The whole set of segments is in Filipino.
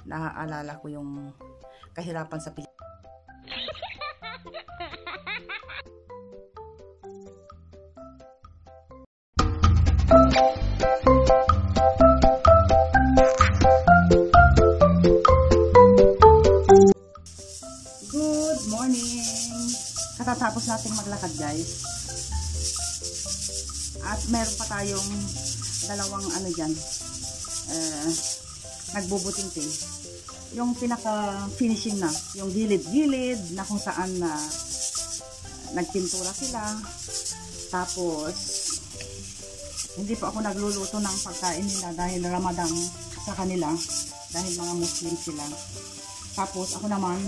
naaalala ko yung kahirapan sa Pilipinas. Good morning! Katatapos nating maglakad, guys. At meron pa tayong dalawang ano dyan, nagbubuting-ting. Yung pinaka-finishing na, yung gilid-gilid na kung saan nagpintura sila. Tapos, hindi pa ako nagluluto ng pagkain nila dahil Ramadan sa kanila. Dahil mga Muslim sila. Tapos, ako naman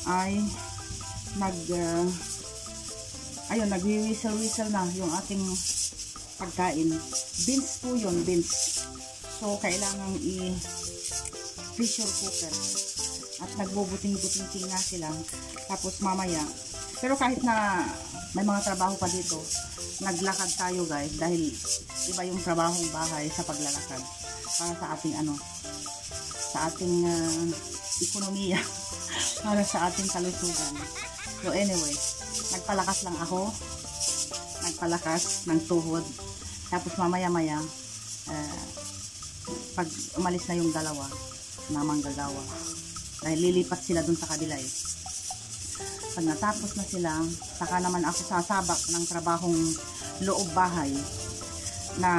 ay nagwi-whistle-whistle na yung ating pagkain. Beans po yun, beans. So, kailangan i-pressure cooker. At nagbubuting-buting nga sila. Tapos mamaya, pero kahit na may mga trabaho pa dito, naglakad tayo, guys, dahil iba yung trabahong bahay sa paglalakad para sa ating sa ating ekonomiya, para sa ating kalusugan. So anyway, nagpalakas lang ako, nagpalakas ng tuhod. Tapos mamaya-maya, pag umalis na yung dalawa na manggagawa, dahil lilipat sila dun sa kabila eh. Pag natapos na sila, saka naman ako sasabak ng trabahong loob bahay na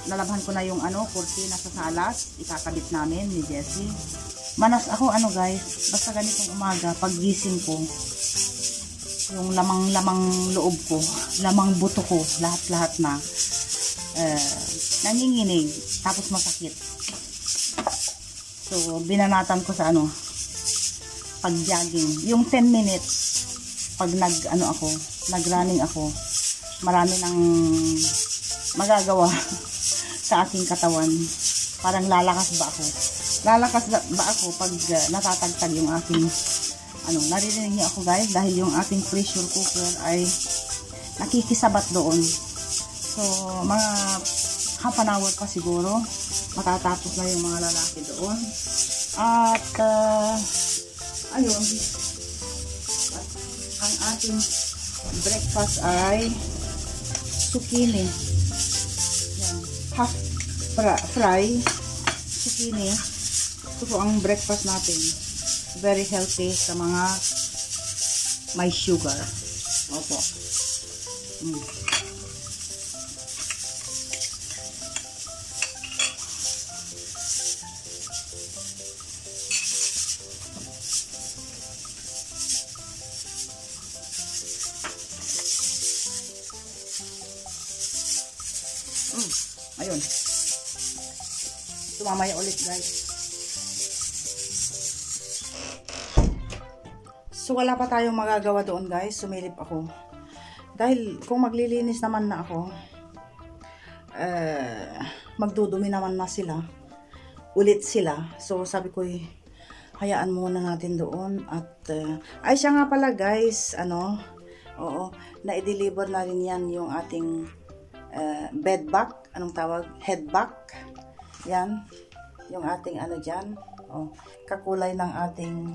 nalabhan ko na yung kurtina sa salas, ikakabit namin ni Jessie. Manas ako guys, basta ganitong umaga, pag gising ko, yung lamang-lamang loob ko, lamang buto ko, lahat-lahat na nanginginig, tapos masakit. So, binanatan ko sa pag-jogging. Yung 10 minutes, pag nag-running ako, marami nang magagawa sa aking katawan. Parang lalakas ba ako? Lalakas ba ako pag natatagtag yung aking naririnig niyo ako, guys, dahil yung ating pressure cooker ay nakikisabat doon. So, mga half an hour pa siguro, matatapos na yung mga lalaki doon. At, ayun, ang ating breakfast ay zucchini. Yan, half fry, zucchini. Ito po ang breakfast natin. Very healthy sa mga may sugar. Opo. Ayun. Mamaya ulit, guys. So, wala pa tayong magagawa doon, guys. Sumilip ako. Dahil, kung maglilinis naman na ako, magdudumi naman na sila. Ulit sila. So, sabi ko, hayaan muna natin doon. At, ay, siya nga pala, guys, oo, na-deliver na rin yan yung ating bed back. Anong tawag? Head back. Yan. Yung ating dyan. Oh, kakulay ng ating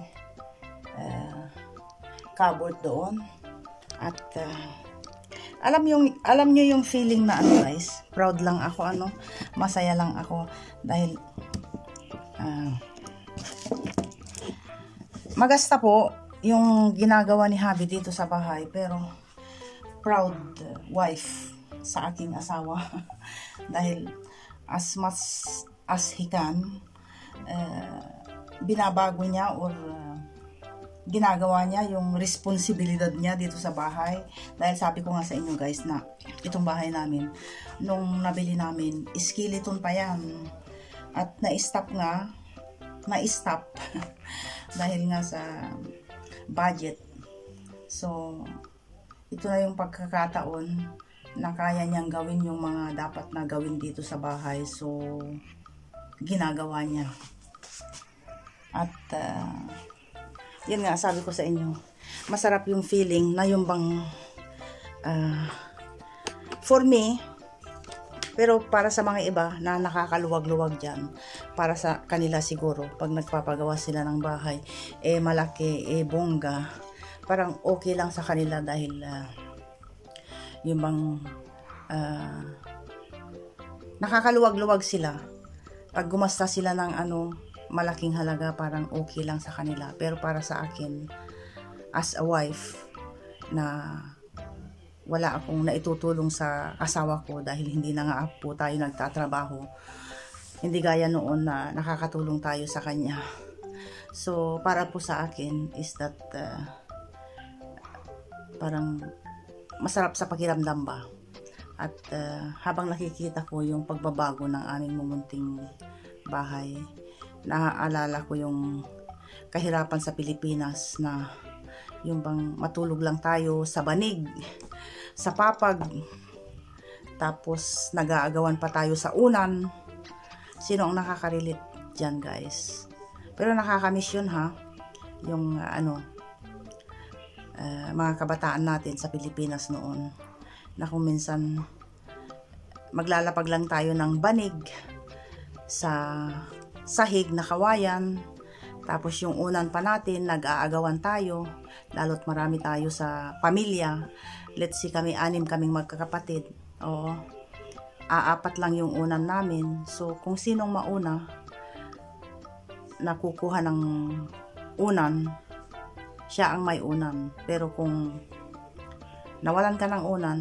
cupboard doon. At alam niyo yung feeling na guys, proud lang ako, masaya lang ako dahil magasta po yung ginagawa ni Habi dito sa bahay, pero proud wife sa aking asawa dahil as much as he can, binabago niya or ginagawa niya yung responsibilidad niya dito sa bahay. Dahil sabi ko nga sa inyo, guys, na itong bahay namin, nung nabili namin, skeleton pa yan. At na-stop dahil nga sa budget. So, ito na yung pagkakataon na kaya niyang gawin yung mga dapat na gawin dito sa bahay. So, ginagawa niya. At, yun nga, sabi ko sa inyo, masarap yung feeling na yung bang, for me, pero para sa mga iba na nakakaluwag-luwag dyan, para sa kanila siguro, pag nagpapagawa sila ng bahay, malaki, bongga, parang okay lang sa kanila dahil yung bang nakakaluwag-luwag sila. Pag gumasta sila ng malaking halaga, parang okay lang sa kanila. Pero para sa akin, as a wife, na wala akong naitutulong sa asawa ko dahil hindi na nga po tayo nagtatrabaho. Hindi gaya noon na nakakatulong tayo sa kanya. So, para po sa akin is that parang masarap sa pakiramdam ba. At habang nakikita ko yung pagbabago ng aming mumunting bahay, naaalala ko yung kahirapan sa Pilipinas na yung bang matulog lang tayo sa banig, sa papag, tapos nag-aagawan pa tayo sa unan. Sino ang nakaka-relate dyan, guys? Pero nakakamiss yun, ha? Yung mga kabataan natin sa Pilipinas noon, na kung minsan maglalapag lang tayo ng banig sa sahig na kawayan, tapos yung unan pa natin, nag-aagawan tayo, lalo't marami tayo sa pamilya. Let's see, kaming magkakapatid. Oo. 4 lang yung unan namin. So, kung sinong mauna, nakukuha ng unan, siya ang may unan. Pero kung nawalan ka ng unan,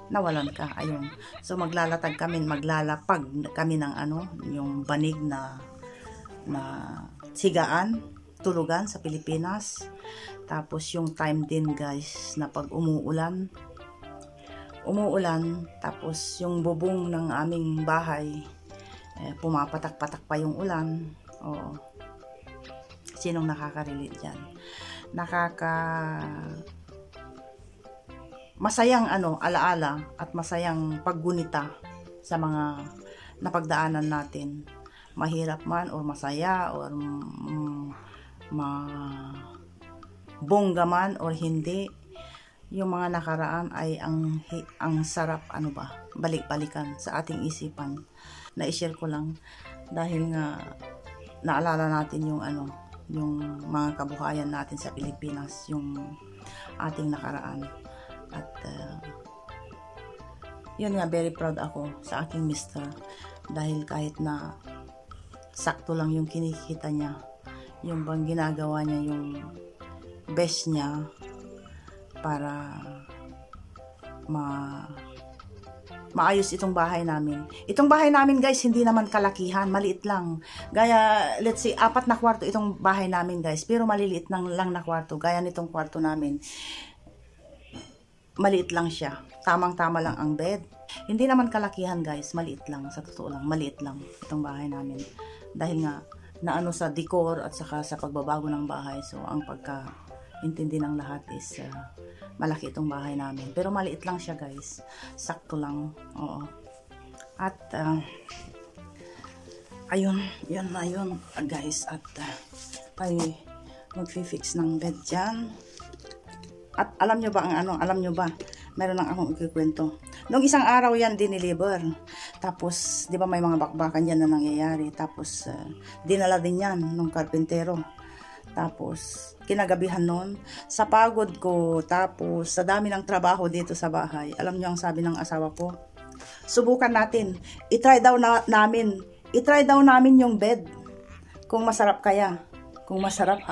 nawalan ka. Ayun. So, maglalapag kami ng yung banig na sigaan, tulugan sa Pilipinas. Tapos yung time din, guys, na pag umuulan, tapos yung bubong ng aming bahay, pumapatak-patak pa yung ulan. Oo. Sinong nakaka-relate dyan? Masayang alaala at masayang paggunita sa mga napagdaanan natin. Mahirap man or masaya or bongga man or hindi, yung mga nakaraan ay ang sarap balik-balikan sa ating isipan. Na-share ko lang dahil nga naalala natin yung mga kabuhayan natin sa Pilipinas, yung ating nakaraan. At yun nga, very proud ako sa aking mister dahil kahit na sakto lang yung kinikita niya, yung bang ginagawa niya yung best niya para maayos itong bahay namin. Itong bahay namin, guys, hindi naman kalakihan, maliit lang. Gaya, let's say, 4 na kwarto itong bahay namin, guys, pero maliliit lang na kwarto. Gaya nitong kwarto namin, maliit lang siya. Tamang-tama lang ang bed. Hindi naman kalakihan, guys, maliit lang. Sa totoo lang, maliit lang itong bahay namin. Dahil nga, sa decor at saka sa pagbabago ng bahay. So, ang pagkaintindi ng lahat is malaki itong bahay namin. Pero maliit lang siya, guys. Sakto lang. Oo. At, ayun, guys. At, tayo mag-fix ng bed dyan. At alam nyo ba, meron lang akong ikikwento. Nung isang araw yan, dineliver. Tapos, di ba may mga bakbakan yan na nangyayari. Tapos, dinala din yan nung karpintero. Tapos, kinagabihan nun, sa pagod ko, tapos, sa dami ng trabaho dito sa bahay, alam nyo ang sabi ng asawa ko, subukan natin. I-try daw namin yung bed. Kung masarap kaya. Kung masarap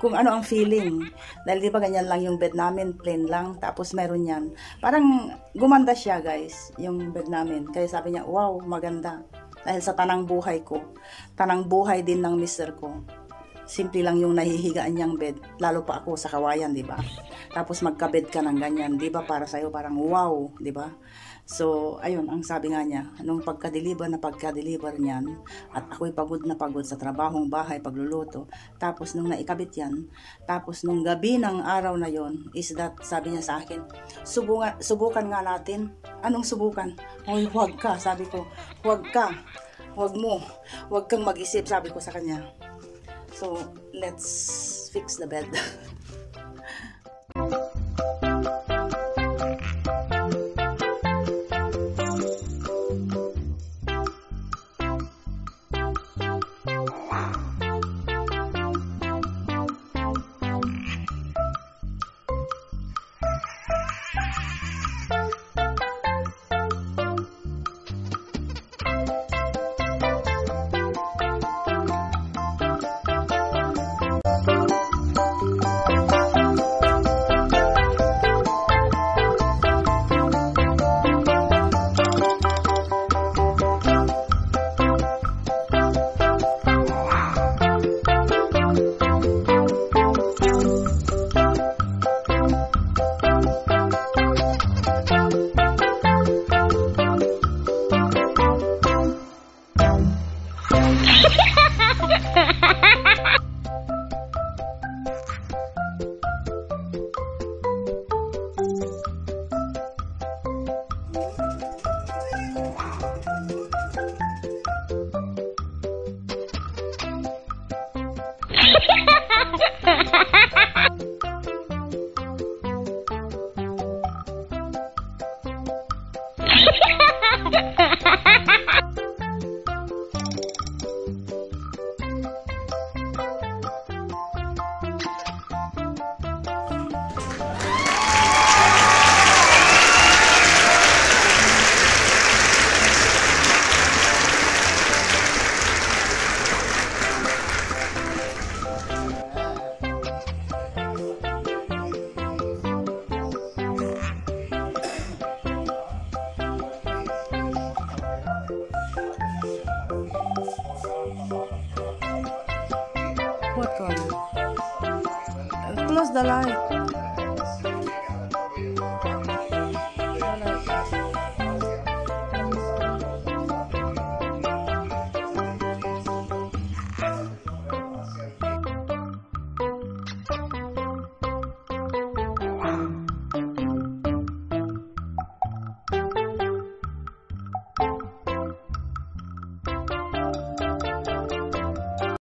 kung ano ang feeling. Dahil di ba ganyan lang yung bed namin, plain lang, tapos meron yan. Parang gumanda siya, guys, yung bed namin. Kaya sabi niya, wow, maganda. Dahil sa tanang buhay ko, tanang buhay din ng mister ko. Simple lang yung nahihigaan niyang bed, lalo pa ako sa kawayan, di ba? Tapos magka-bed ka ng ganyan, di ba? Para sa'yo parang wow, di ba? So, ayun, ang sabi nga niya, nung pagka-deliver niyan, at ako'y pagod na pagod sa trabahong bahay, pagluluto, tapos nung naikabit yan, tapos nung gabi ng araw na yon, is that, sabi niya sa akin, subukan nga natin. Anong subukan? Hoy, huwag ka, sabi ko, huwag kang mag-isip, sabi ko sa kanya. So, let's fix the bed. What one? Close the light.